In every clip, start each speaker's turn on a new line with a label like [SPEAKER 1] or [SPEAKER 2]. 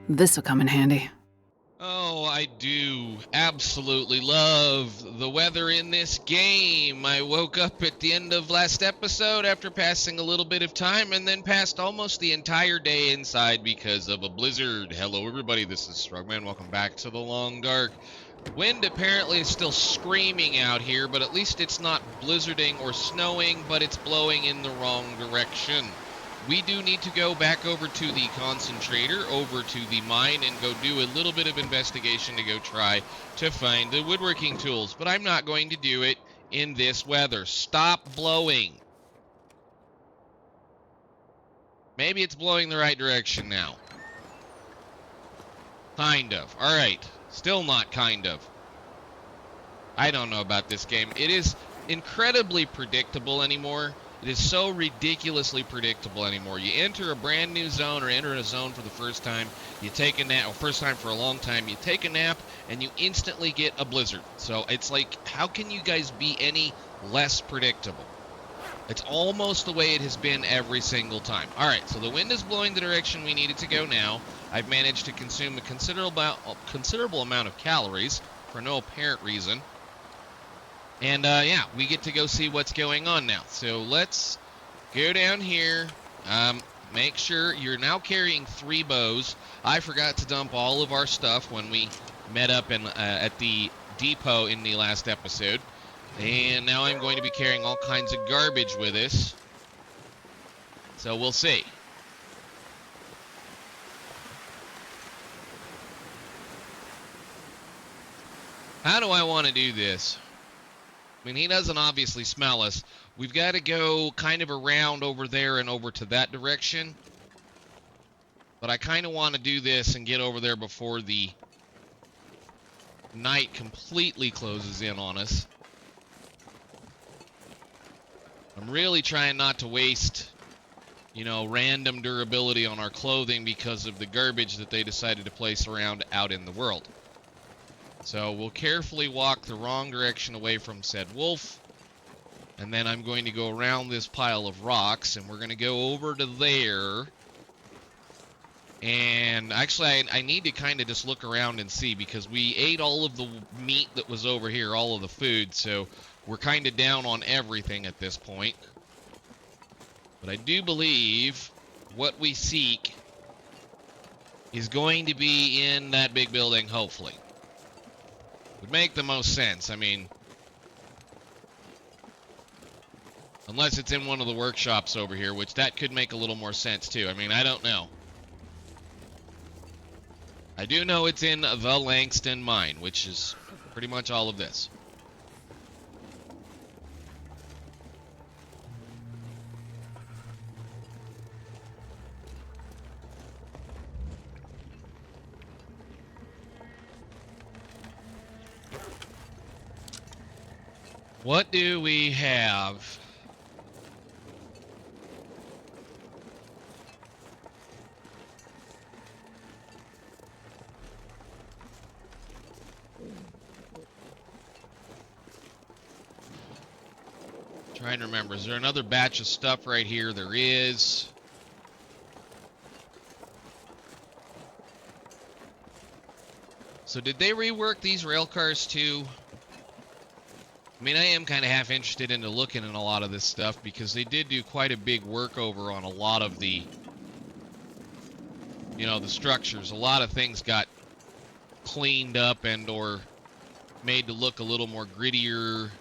[SPEAKER 1] This'll come in handy.
[SPEAKER 2] Oh, I do absolutely love the weather in this game. I woke up at the end of last episode after passing a little bit of time and then passed almost the entire day inside because of a blizzard. Hello everybody, this is Strugman. Welcome back to the Long Dark. Wind apparently is still screaming out here, but at least it's not blizzarding or snowing, but it's blowing in the wrong direction. We do need to go back over to the concentrator, over to the mine, and go do a little bit of investigation to go try to find the woodworking tools. But I'm not going to do it in this weather. Stop blowing. Maybe it's blowing the right direction now. Kind of. Alright. Still not kind of. I don't know about this game. It is incredibly predictable anymore. It is so ridiculously predictable anymore. You enter a brand new zone or enter a zone for the first time, you take a nap, or first time for a long time, you take a nap, and you instantly get a blizzard. So it's like, how can you guys be any less predictable? It's almost the way it has been every single time. Alright, so the wind is blowing the direction we needed to go now. I've managed to consume a considerable amount of calories for no apparent reason. And, yeah, we get to go see what's going on now. So let's go down here. Make sure you're now carrying 3 bows. I forgot to dump all of our stuff when we met up at the depot in the last episode. And now I'm going to be carrying all kinds of garbage with us. So we'll see. How do I want to do this? I mean, he doesn't obviously smell us. We've got to go kind of around over there and over to that direction. But I kind of want to do this and get over there before the night completely closes in on us. I'm really trying not to waste, you know, random durability on our clothing because of the garbage that they decided to place around out in the world. So we'll carefully walk the wrong direction away from said wolf. And then I'm going to go around this pile of rocks, and we're going to go over to there. And actually, I need to kind of just look around and see, because we ate all of the meat that was over here, all of the food, so we're kind of down on everything at this point. But I do believe what we seek is going to be in that big building, hopefully. Would make the most sense. I mean, unless it's in one of the workshops over here, which that could make a little more sense too. I mean, I don't know. I do know it's in the Langston mine, which is pretty much all of this. What do we have? Trying to remember. Is there another batch of stuff right here? There is. So did they rework these rail cars too? I mean, I am kind of half interested into looking at a lot of this stuff because they did do quite a big work over on a lot of the, you know, the structures. A lot of things got cleaned up and or made to look a little more grittier.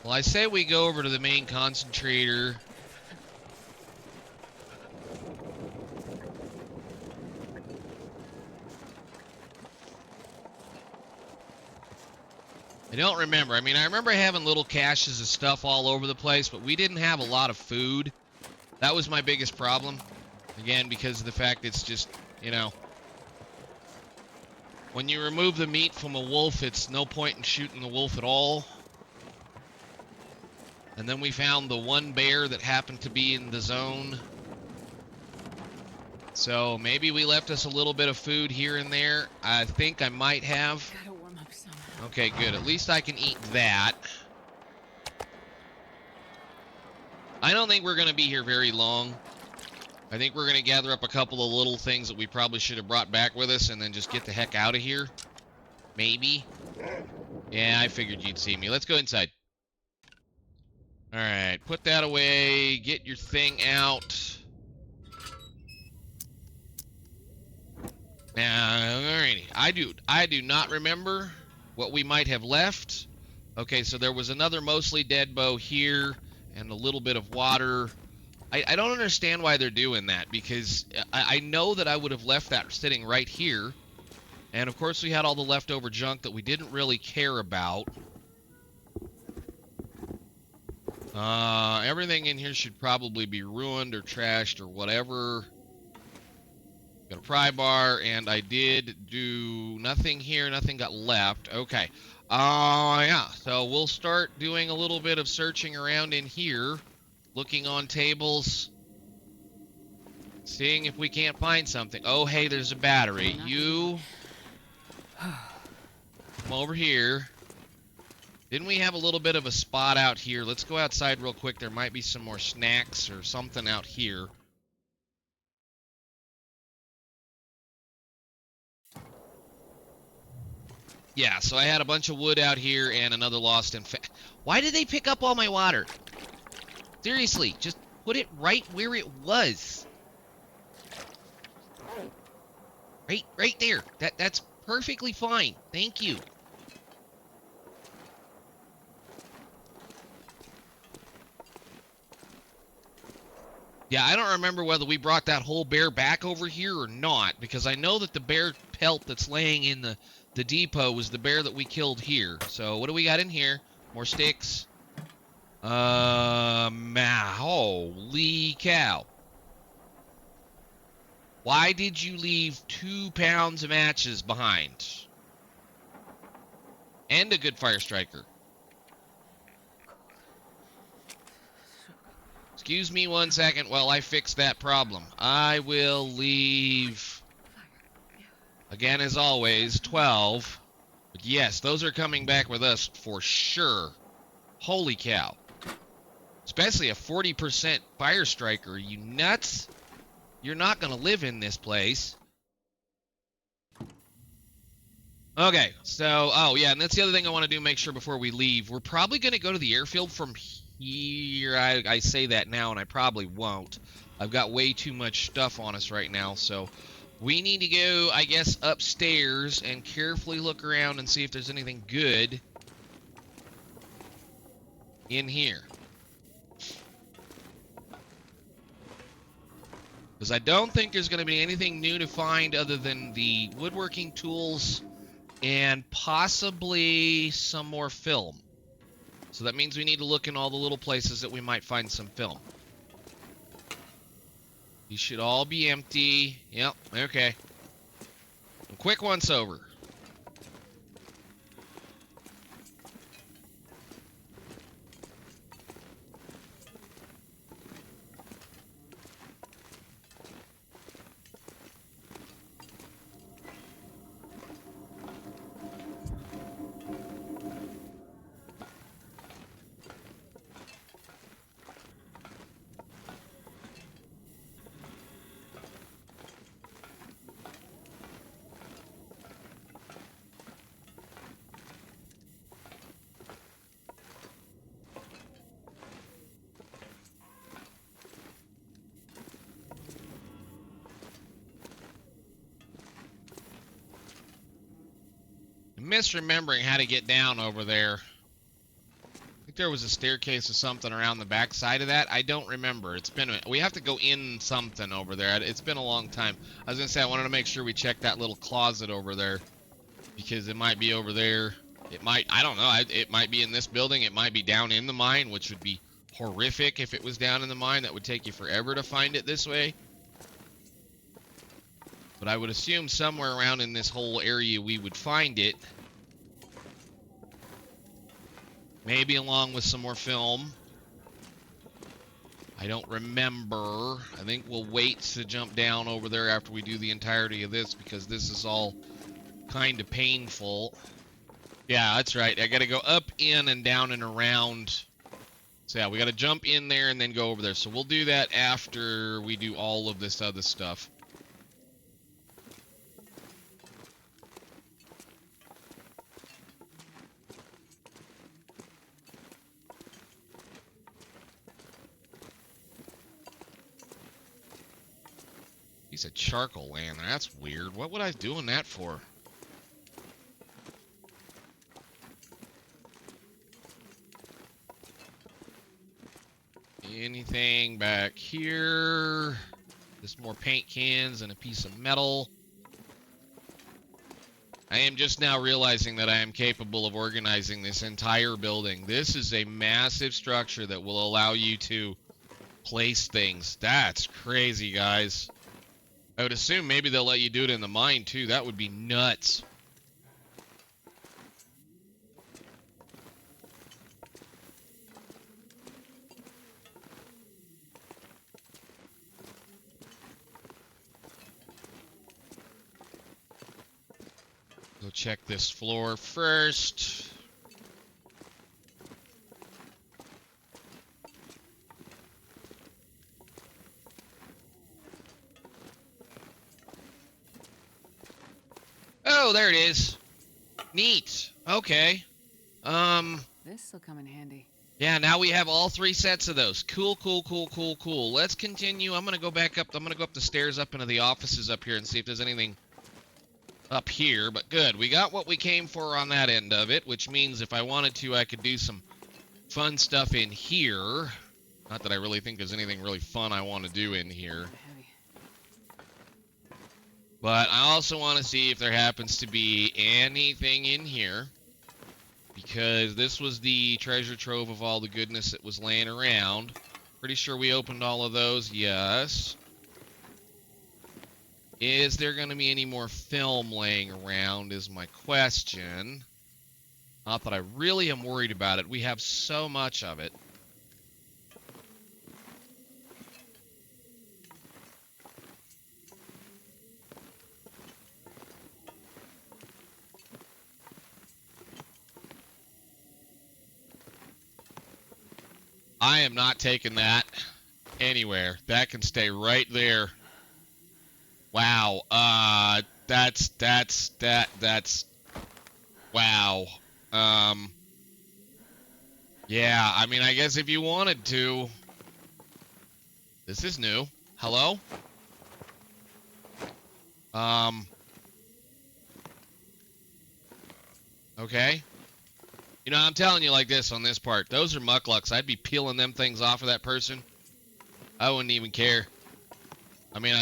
[SPEAKER 2] Well, I say we go over to the main concentrator. I don't remember. I mean, I remember having little caches of stuff all over the place, but we didn't have a lot of food. That was my biggest problem. Again, because of the fact it's just, you know, when you remove the meat from a wolf, it's no point in shooting the wolf at all. And then we found the one bear that happened to be in the zone. So maybe we left us a little bit of food here and there. I think I might have.
[SPEAKER 1] Gotta warm up somehow.
[SPEAKER 2] Okay, good. At least I can eat that. I don't think we're going to be here very long. I think we're going to gather up a couple of little things that we probably should have brought back with us and then just get the heck out of here. Maybe. Yeah, I figured you'd see me. Let's go inside. Alright, put that away. Get your thing out. Now, alrighty. I do not remember what we might have left. Okay, so there was another mostly dead bow here and a little bit of water. I don't understand why they're doing that, because I know that I would have left that sitting right here. And of course we had all the leftover junk that we didn't really care about. Everything in here should probably be ruined or trashed or whatever. Got a pry bar, and I did do nothing here. Nothing got left. Okay. Yeah. So we'll start doing a little bit of searching around in here. Looking on tables. Seeing if we can't find something. Oh, hey, there's a battery. You... come over here. Didn't we have a little bit of a spot out here? Let's go outside real quick. There might be some more snacks or something out here. Yeah, so I had a bunch of wood out here and another lost and... Why did they pick up all my water? Seriously, just put it right where it was. Right there. That's perfectly fine. Thank you. Yeah, I don't remember whether we brought that whole bear back over here or not, because I know that the bear pelt that's laying in the depot was the bear that we killed here. So what do we got in here? More sticks. Holy cow. Why did you leave 2 pounds of matches behind? And a good fire striker. Excuse me 1 second while I fix that problem. I will leave, again as always, 12. But yes, those are coming back with us for sure. Holy cow. Especially a 40% fire striker. Are you nuts? You're not going to live in this place. Okay, so, oh yeah, and that's the other thing I want to do, make sure before we leave. We're probably going to go to the airfield from here. I say that now, and I probably won't. I've got way too much stuff on us right now, so we need to go, I guess, upstairs and carefully look around and see if there's anything good in here. Because I don't think there's going to be anything new to find other than the woodworking tools and possibly some more film. So that means we need to look in all the little places that we might find some film. These should all be empty. Yep, okay. A quick once over. Misremembering how to get down over there. I think there was a staircase or something around the back side of that. I don't remember. It's been we have to go in something over there. It's been a long time. I was gonna say I wanted to make sure we checked that little closet over there, because it might be over there. It might, I don't know, it might be in this building. It might be down in the mine, which would be horrific if it was down in the mine. That would take you forever to find it this way. But I would assume somewhere around in this whole area we would find it. Maybe along with some more film. I don't remember. I think we'll wait to jump down over there after we do the entirety of this, because this is all kind of painful. Yeah, that's right. I gotta go up, in, and down and around So yeah, we got to jump in there and then go over there. So we'll do that after we do all of this other stuff. He said charcoal land. That's weird. What would I doing that for? Anything back here? Just more paint cans and a piece of metal. I am just now realizing that I am capable of organizing this entire building. This is a massive structure that will allow you to place things. That's crazy, guys. I would assume maybe they'll let you do it in the mine, too. That would be nuts. Go check this floor first. Oh, there it is. Neat. Okay.
[SPEAKER 1] This'll come in handy.
[SPEAKER 2] Yeah, now we have all 3 sets of those. Cool. Let's continue. I'm gonna go back up. I'm gonna go up the stairs up into the offices up here and see if there's anything up here. But good. We got what we came for on that end of it, which means if I wanted to, I could do some fun stuff in here. Not that I really think there's anything really fun I want to do in here. But I also want to see if there happens to be anything in here. Because this was the treasure trove of all the goodness that was laying around. Pretty sure we opened all of those. Yes. Is there going to be any more film laying around is my question. Not that I really am worried about it. We have so much of it. I am not taking that anywhere. That can stay right there. Wow. That's wow. Yeah, I mean, I guess if you wanted to. This is new. Hello? Okay. You know, I'm telling you like this on this part. Those are mucklucks. I'd be peeling them things off of that person. I wouldn't even care. I mean,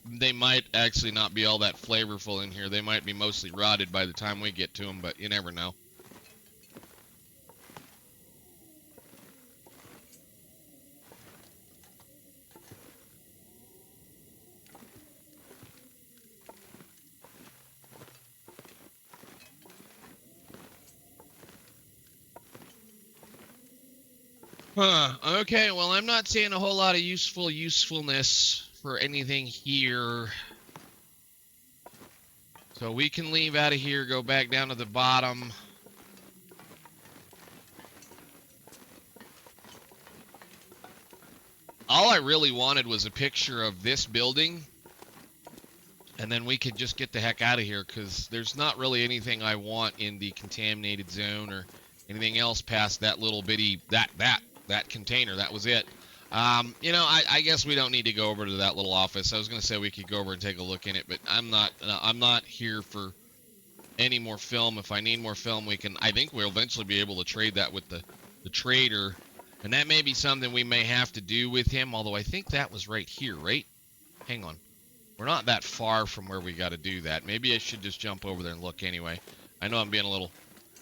[SPEAKER 2] they might actually not be all that flavorful in here. They might be mostly rotted by the time we get to them, but you never know. Huh. Okay, well, I'm not seeing a whole lot of usefulness for anything here. So we can leave out of here, go back down to the bottom. All I really wanted was a picture of this building. And then we could just get the heck out of here, because there's not really anything I want in the contaminated zone or anything else past that little bitty, that container. That was it. You know, I guess we don't need to go over to that little office. I was going to say we could go over and take a look in it, but I'm not here for any more film. If I need more film, I think we'll eventually be able to trade that with the trader. And that may be something we may have to do with him, although I think that was right here, right? Hang on. We're not that far from where we got to do that. Maybe I should just jump over there and look anyway. I know I'm being a little,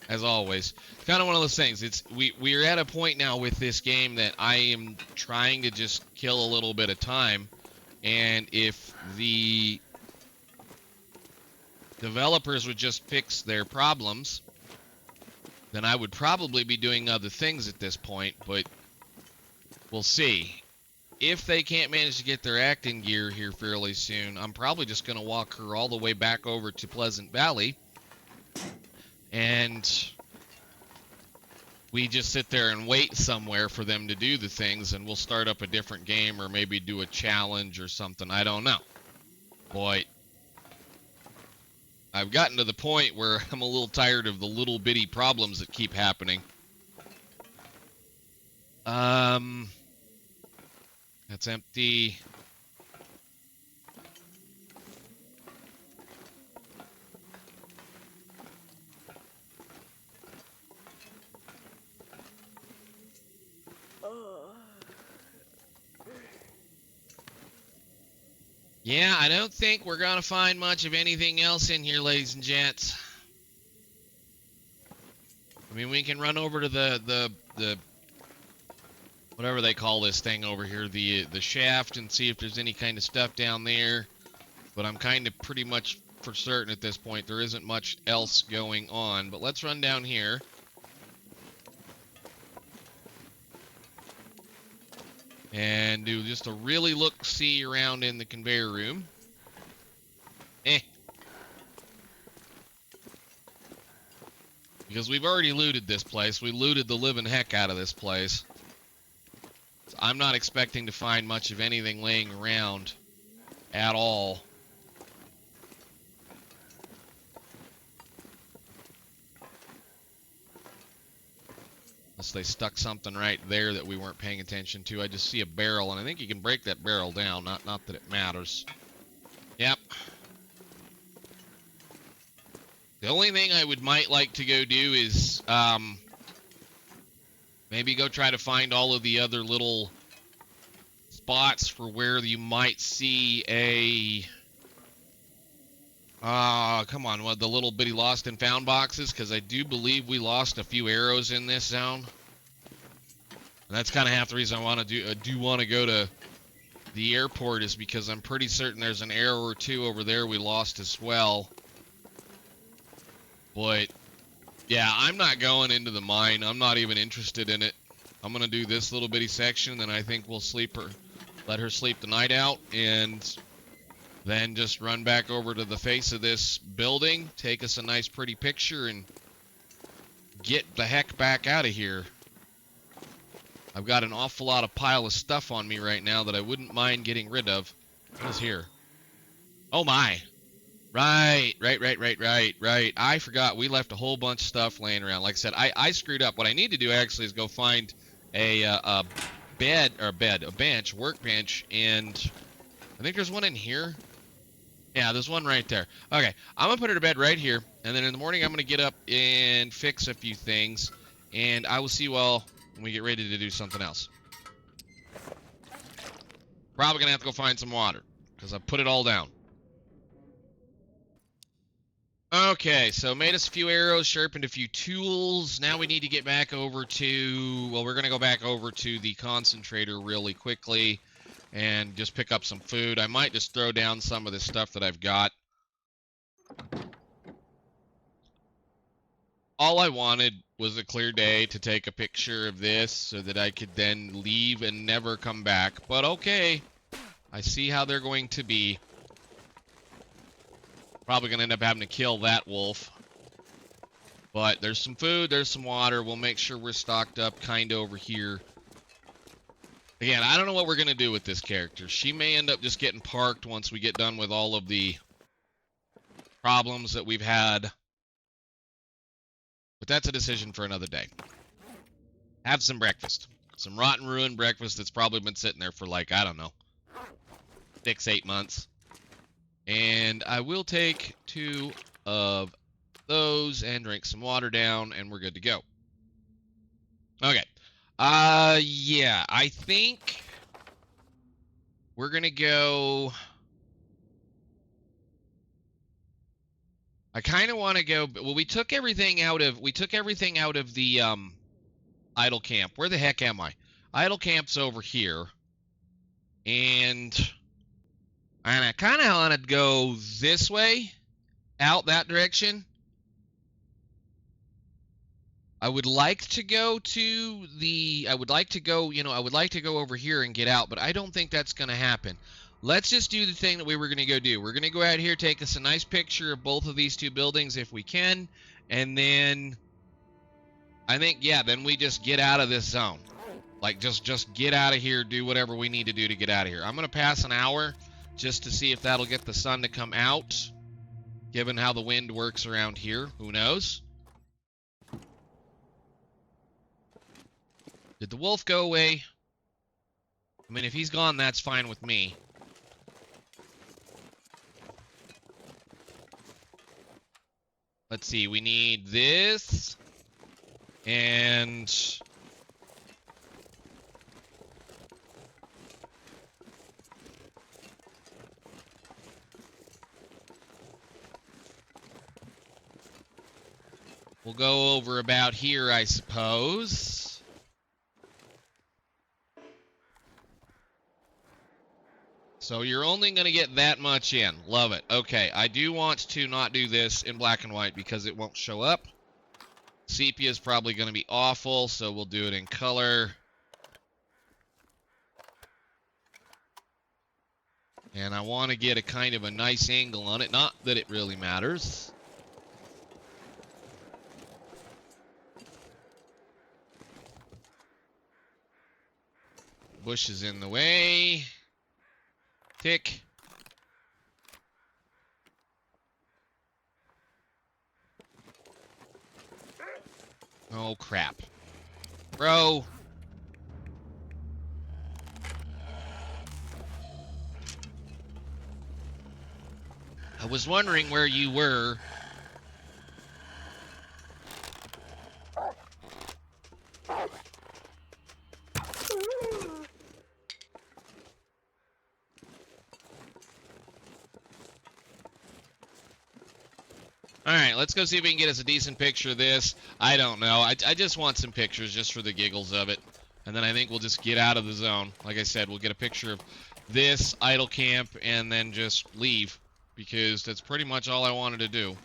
[SPEAKER 2] as always, it's kind of one of those things. We're at a point now with this game that I am trying to just kill a little bit of time. And if the developers would just fix their problems, then I would probably be doing other things at this point, but we'll see. If they can't manage to get their act in gear here fairly soon, I'm probably just going to walk her all the way back over to Pleasant Valley and we just sit there and wait somewhere for them to do the things, and we'll start up a different game or maybe do a challenge or something. I don't know. Boy, I've gotten to the point where I'm a little tired of the little bitty problems that keep happening. That's empty. Yeah, I don't think we're gonna find much of anything else in here, ladies and gents. I mean, we can run over to the whatever they call this thing over here, the shaft, and see if there's any kind of stuff down there. But I'm kind of pretty much for certain at this point there isn't much else going on. But let's run down here. And do just a really look-see around in the conveyor room. Because we've already looted this place. We looted the living heck out of this place. So I'm not expecting to find much of anything laying around at all. Unless they stuck something right there that we weren't paying attention to. I just see a barrel, and I think you can break that barrel down. Not that it matters. Yep. The only thing I might like to go do is maybe go try to find all of the other little spots for where you might see a come on, what, the little bitty lost and found boxes, because I do believe we lost a few arrows in this zone. And that's kind of half the reason I want to do want to go to the airport, is because I'm pretty certain there's an arrow or two over there we lost as well. But yeah, I'm not going into the mine. I'm not even interested in it. I'm gonna do this little bitty section, and I think we'll let her sleep the night out, and then just run back over to the face of this building, take us a nice pretty picture, and get the heck back out of here. I've got an awful lot of pile of stuff on me right now that I wouldn't mind getting rid of. What is here? Oh my. Right. I forgot we left a whole bunch of stuff laying around. Like I said, I screwed up. What I need to do actually is go find a bench, workbench, and I think there's one in here. Yeah, there's one right there. Okay, I'm gonna put her to bed right here, and then in the morning I'm gonna get up and fix a few things, and I will see you all when we get ready to do something else. Probably gonna have to go find some water, because I put it all down. Okay, so made us a few arrows, sharpened a few tools. Now we need to get back over to, well, we're going to go back over to the concentrator really quickly and just pick up some food. I might just throw down some of this stuff that I've got. All I wanted was a clear day to take a picture of this so that I could then leave and never come back. But okay, I see how they're going to be. Probably going to end up having to kill that wolf. But there's some food, there's some water. We'll make sure we're stocked up kind of over here. Again, I don't know what we're going to do with this character. She may end up just getting parked once we get done with all of the problems that we've had. But that's a decision for another day. Have some breakfast. Some rotten, ruined breakfast that's probably been sitting there for like, I don't know, 6-8 months. And I will take 2 of those and drink some water down, and we're good to go. Okay. Yeah, I think we're gonna go. I kind of want to go. Well, we took everything out of the idle camp. Where the heck am I? Idle camp's over here, and I kind of want to go this way, out that direction. I would like to go over here and get out, but I don't think that's going to happen. Let's just do the thing that we were going to go do. We're going to go out here, take us a nice picture of both of these two buildings if we can, and then I think, yeah, then we just get out of this zone. Like, just get out of here, do whatever we need to do to get out of here. I'm going to pass an hour just to see if that'll get the sun to come out. Given how the wind works around here, who knows? Did the wolf go away? I mean, if he's gone, that's fine with me. Let's see, we need this. And... we'll go over about here, I suppose. So you're only going to get that much in. Love it. Okay, I do want to not do this in black and white because it won't show up. Sepia is probably going to be awful, so we'll do it in color. And I want to get a kind of a nice angle on it. Not that it really matters. Bush is in the way. Tick. Oh, crap. Bro. I was wondering where you were. Alright, let's go see if we can get us a decent picture of this. I don't know. I just want some pictures just for the giggles of it. And then I think we'll just get out of the zone. Like I said, we'll get a picture of this idle camp and then just leave. Because that's pretty much all I wanted to do.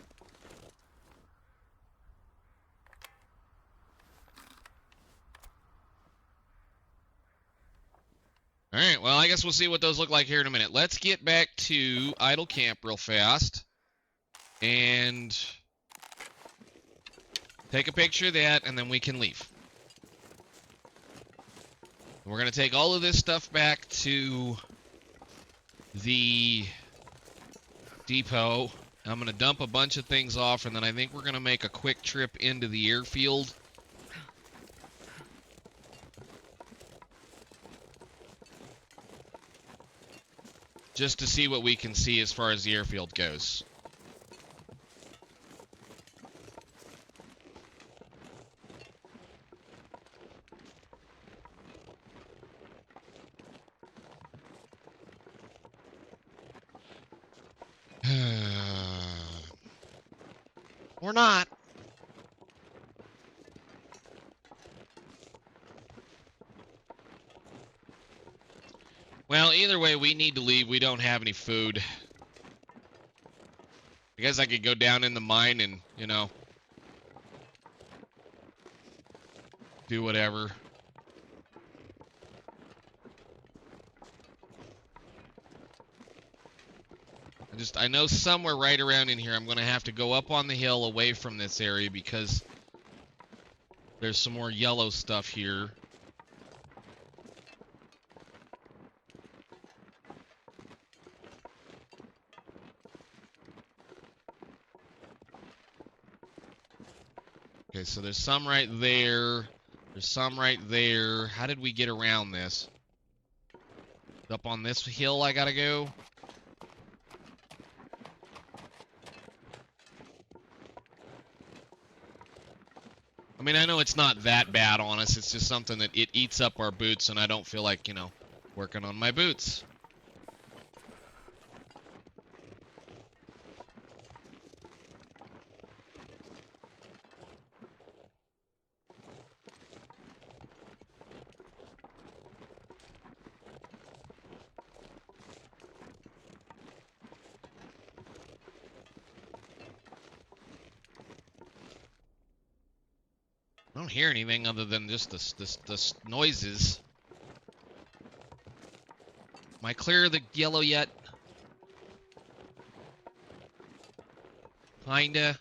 [SPEAKER 2] Alright, well, I guess we'll see what those look like here in a minute. Let's get back to idle camp real fast. And take a picture of that, and then we can leave. We're going to take all of this stuff back to the depot. I'm going to dump a bunch of things off, and then I think we're going to make a quick trip into the airfield. Just to see what we can see as far as the airfield goes. Or not. Well, either way, we need to leave. We don't have any food. I guess I could go down in the mine and, you know, do whatever. I know somewhere right around in here I'm going to have to go up on the hill away from this area because there's some more yellow stuff here. Okay, so there's some right there. There's some right there. How did we get around this? Up on this hill I gotta go? I mean, I know it's not that bad on us. It's just something that it eats up our boots, and I don't feel like, you know, working on my boots. I don't hear anything other than just the noises. Am I clear of the yellow yet? Kinda.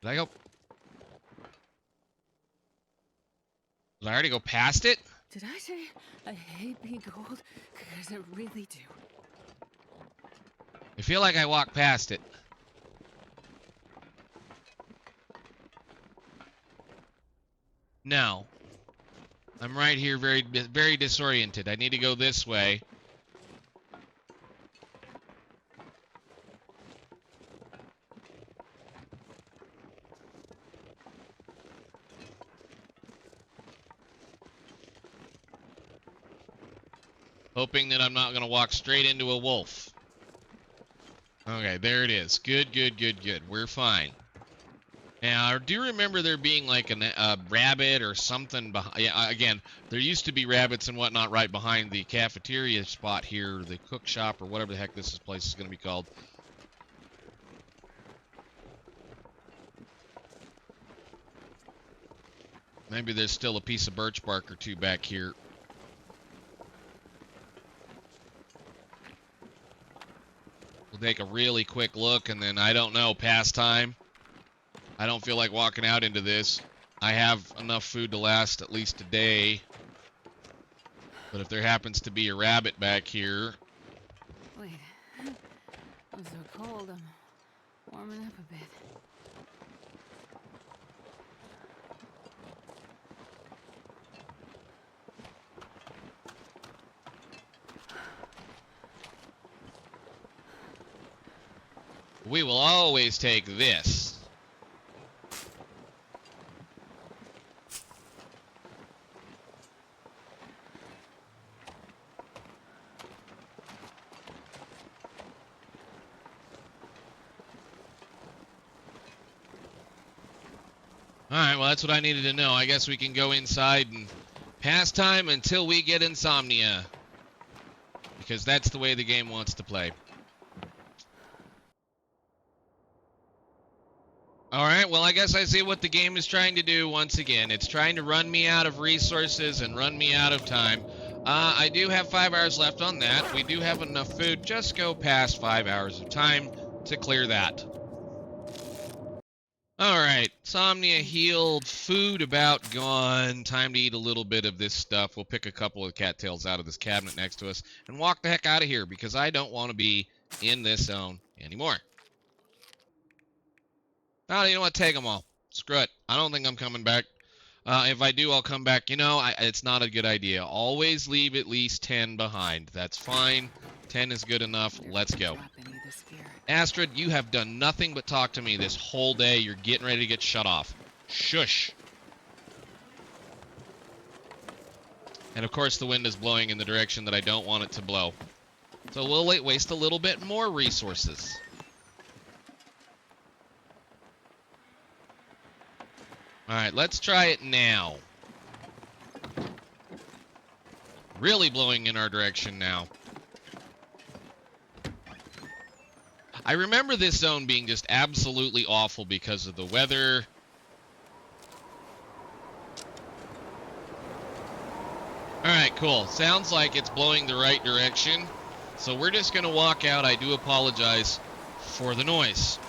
[SPEAKER 2] Did I go? Did I already go past it?
[SPEAKER 3] Did I say I hate being cold? Because I really do.
[SPEAKER 2] I feel like I walked past it. No. I'm right here, very disoriented. I need to go this way. Hoping that I'm not going to walk straight into a wolf. Okay, there it is. Good. We're fine. Now, I do remember there being like a rabbit or something behind. Yeah, again, there used to be rabbits and whatnot right behind the cafeteria spot here, the cook shop, or whatever the heck this place is going to be called. Maybe there's still a piece of birch bark or two back here. We'll take a really quick look, and then, I don't know, pastime. I don't feel like walking out into this. I have enough food to last at least a day. But if there happens to be a rabbit back here...
[SPEAKER 3] Wait. I'm so cold, I'm warming up a bit.
[SPEAKER 2] We will always take this. Alright, well, that's what I needed to know. I guess we can go inside and pass time until we get insomnia. Because that's the way the game wants to play. Alright, well, I guess I see what the game is trying to do once again. It's trying to run me out of resources and run me out of time. I do have 5 hours left on that. We do have enough food. Just go past 5 hours of time to clear that. Alright, insomnia healed, food about gone. Time to eat a little bit of this stuff. We'll pick a couple of cattails out of this cabinet next to us and walk the heck out of here because I don't want to be in this zone anymore. Oh, you know what? Take them all. Screw it. I don't think I'm coming back. If I do, I'll come back. You know, it's not a good idea. Always leave at least 10 behind. That's fine. 10 is good enough. Let's go. Astrid, you have done nothing but talk to me this whole day. You're getting ready to get shut off. Shush. And, of course, the wind is blowing in the direction that I don't want it to blow. So we'll waste a little bit more resources. Alright, let's try it now. Really blowing in our direction now. I remember this zone being just absolutely awful because of the weather. Alright, cool. Sounds like it's blowing the right direction. So we're just going to walk out. I do apologize for the noise.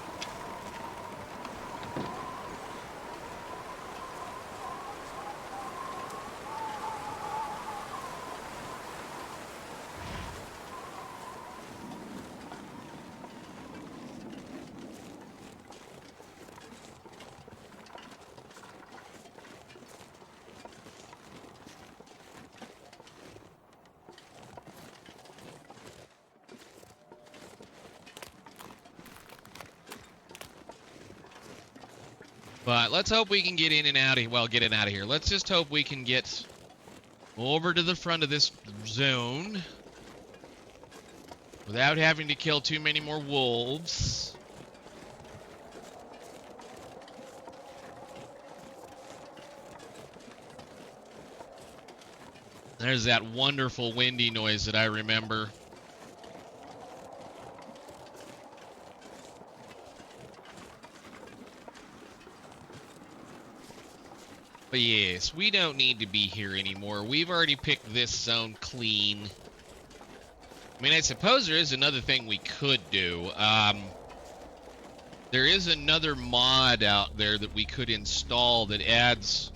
[SPEAKER 2] But let's hope we can get in and out of here. Well, get in out of here. Let's just hope we can get over to the front of this zone without having to kill too many more wolves. There's that wonderful windy noise that I remember. But yes, we don't need to be here anymore. We've already picked this zone clean. I mean, I suppose there is another thing we could do. There is another mod out there that we could install that adds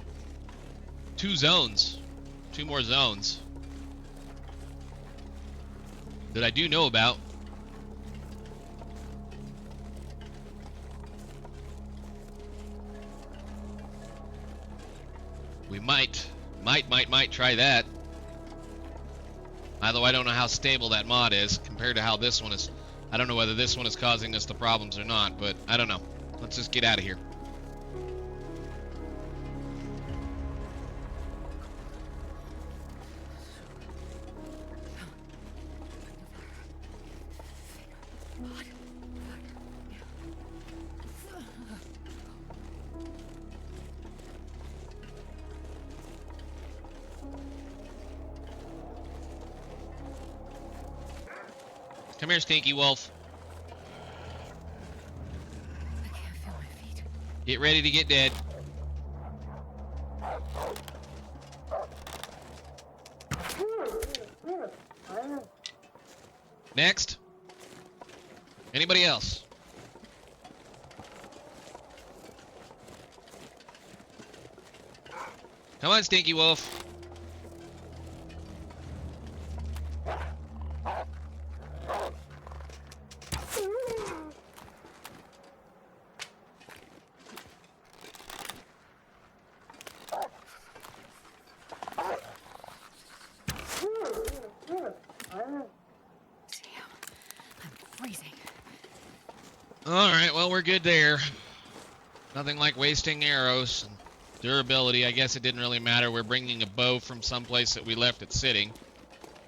[SPEAKER 2] 2 zones. 2 more zones. That I do know about. We might try that. Although I don't know how stable that mod is compared to how this one is. I don't know whether this one is causing us the problems or not, but I don't know. Let's just get out of here. Come here, Stinky Wolf.
[SPEAKER 3] I can't feel my feet.
[SPEAKER 2] Get ready to get dead. Next. Anybody else? Come on, Stinky Wolf. Alright, well, we're good there. Nothing like wasting arrows. Durability, I guess it didn't really matter. We're bringing a bow from someplace that we left it sitting.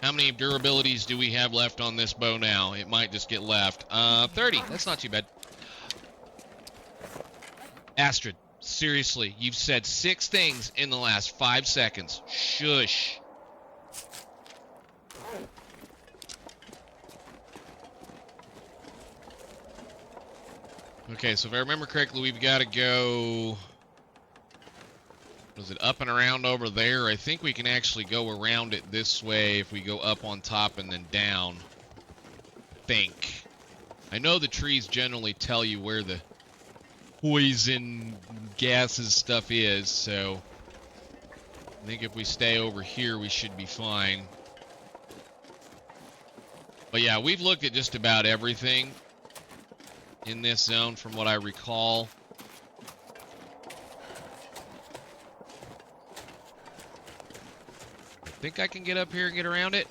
[SPEAKER 2] How many durabilities do we have left on this bow now? It might just get left. 30. That's not too bad. Astrid, seriously, you've said 6 things in the last 5 seconds. Shush. Okay, so if I remember correctly, we've got to go... Was it up and around over there? I think we can actually go around it this way if we go up on top and then down. I think. I know the trees generally tell you where the poison gases stuff is, so... I think if we stay over here, we should be fine. But yeah, we've looked at just about everything in this zone from what I recall. I think I can get up here and get around it.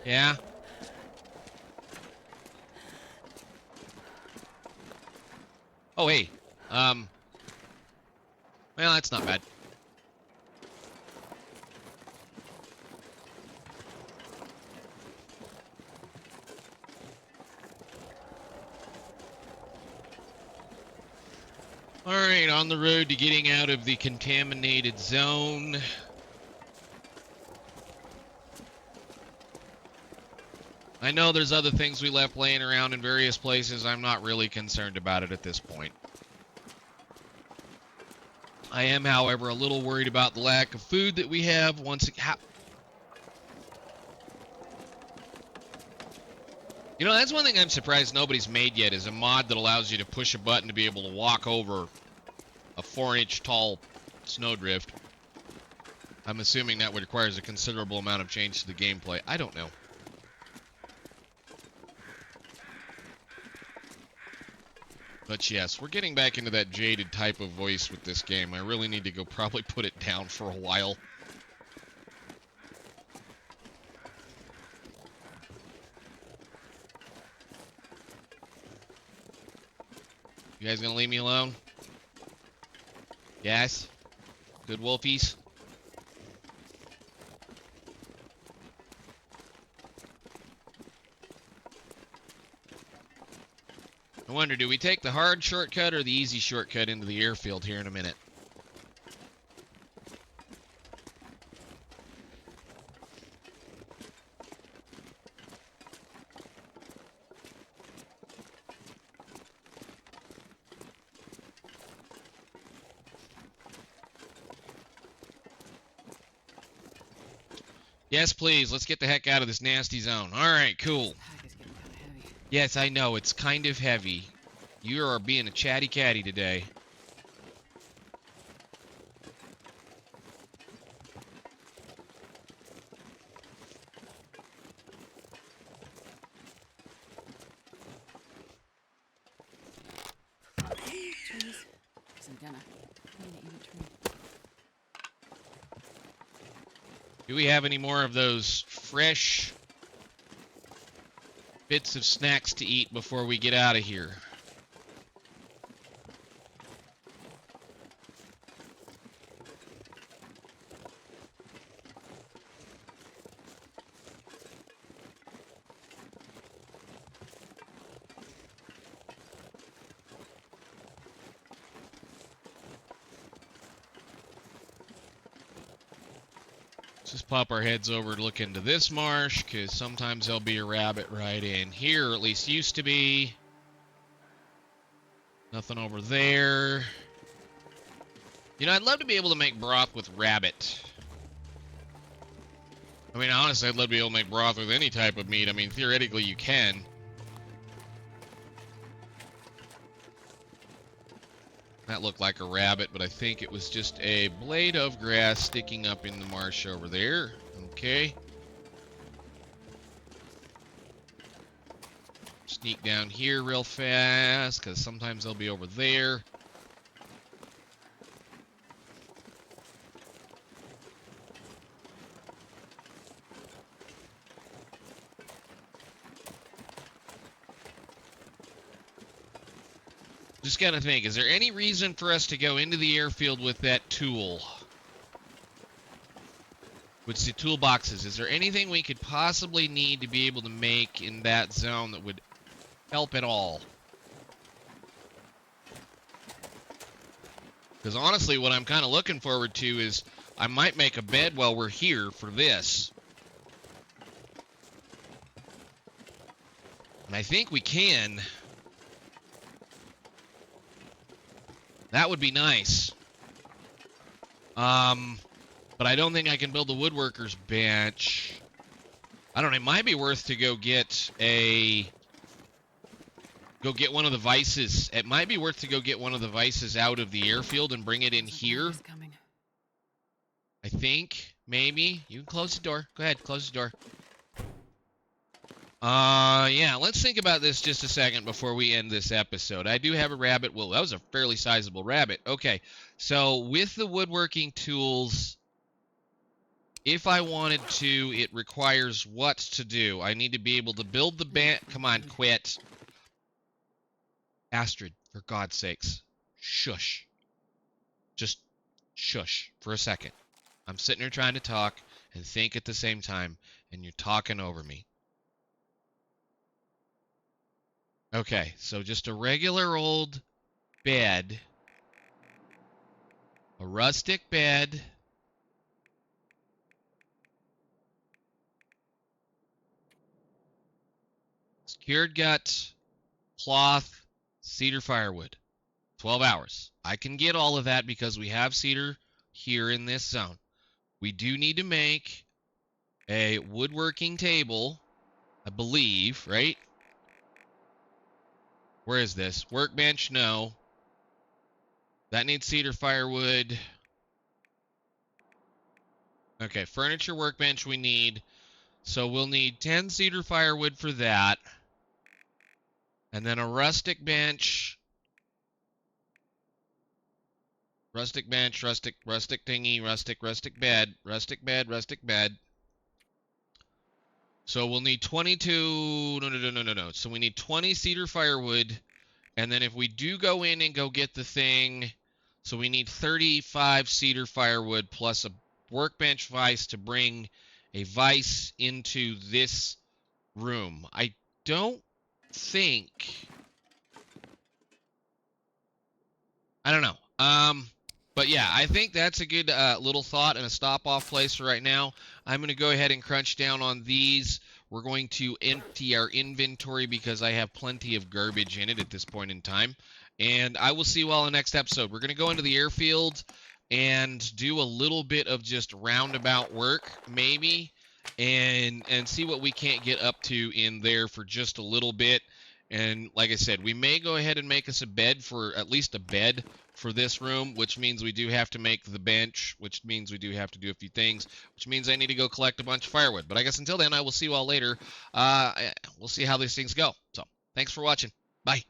[SPEAKER 2] Yeah. Oh, hey. Well, that's not bad. Alright, on the road to getting out of the contaminated zone. I know there's other things we left laying around in various places. I'm not really concerned about it at this point. I am, however, a little worried about the lack of food that we have once it You know, that's one thing I'm surprised nobody's made yet, is a mod that allows you to push a button to be able to walk over a 4-inch tall snowdrift. I'm assuming that would require a considerable amount of change to the gameplay. I don't know. But yes, we're getting back into that jaded type of voice with this game. I really need to go probably put it down for a while. You guys gonna leave me alone? Yes? Good wolfies? I wonder, do we take the hard shortcut or the easy shortcut into the airfield here in a minute? Yes, please. Let's get the heck out of this nasty zone. All right, cool.
[SPEAKER 3] This pack is getting kind of heavy.
[SPEAKER 2] Yes, I know. It's kind of heavy. You are being a chatty catty today.
[SPEAKER 3] Trees. Isn't gonna. I need to eat a tree.
[SPEAKER 2] Do we have any more of those fresh bits of snacks to eat before we get out of here? Let's just pop our heads over to look into this marsh, because sometimes there'll be a rabbit right in here, or at least used to be. Nothing over there. You know, I'd love to be able to make broth with rabbit. I mean, honestly, I'd love to be able to make broth with any type of meat. I mean, theoretically, you can. That looked like a rabbit, but I think it was just a blade of grass sticking up in the marsh over there. Okay. Sneak down here real fast, because sometimes they'll be over there. Just gotta think, is there any reason for us to go into the airfield with that tool? With the toolboxes, is there anything we could possibly need to be able to make in that zone that would help at all? Because honestly, what I'm kind of looking forward to is I might make a bed while we're here for this. And I think we can. That would be nice. But I don't think I can build the woodworker's bench. I don't know, it might be worth to go get one of the vices. It might be worth to go get one of the vices out of the airfield and bring it in here. I think, maybe. You can close the door. Go ahead, close the door. Yeah, let's think about this just a second before we end this episode. I do have a rabbit. Well, that was a fairly sizable rabbit. Okay, so with the woodworking tools, if I wanted to, it requires what to do? I need to be able to build the band. Come on, quit. Astrid, for God's sakes. Shush. Just shush for a second. I'm sitting here trying to talk and think at the same time, and you're talking over me. Okay, so just a regular old bed. A rustic bed. Secured gut, cloth, cedar firewood. 12 hours. I can get all of that because we have cedar here in this zone. We do need to make a woodworking table, I believe, right? Where is this? Workbench, no. That needs cedar firewood. Okay, furniture workbench we need. So we'll need 10 cedar firewood for that. And then a rustic bench. Rustic bench, rustic thingy, rustic bed, rustic bed. So we'll need 22, no. So we need 20 cedar firewood. And then if we do go in and go get the thing, so we need 35 cedar firewood plus a workbench vise to bring a vise into this room. I don't think... I don't know. But yeah, I think that's a good little thought and a stop-off place for right now. I'm going to go ahead and crunch down on these. We're going to empty our inventory because I have plenty of garbage in it at this point in time. And I will see you all in the next episode. We're going to go into the airfield and do a little bit of just roundabout work, maybe. and see what we can't get up to in there for just a little bit. And like I said, we may go ahead and make us a bed, for at least a bed for this room, which means we do have to make the bench, which means we do have to do a few things, which means I need to go collect a bunch of firewood. But I guess until then, I will see you all later. We'll see how these things go. So thanks for watching. Bye.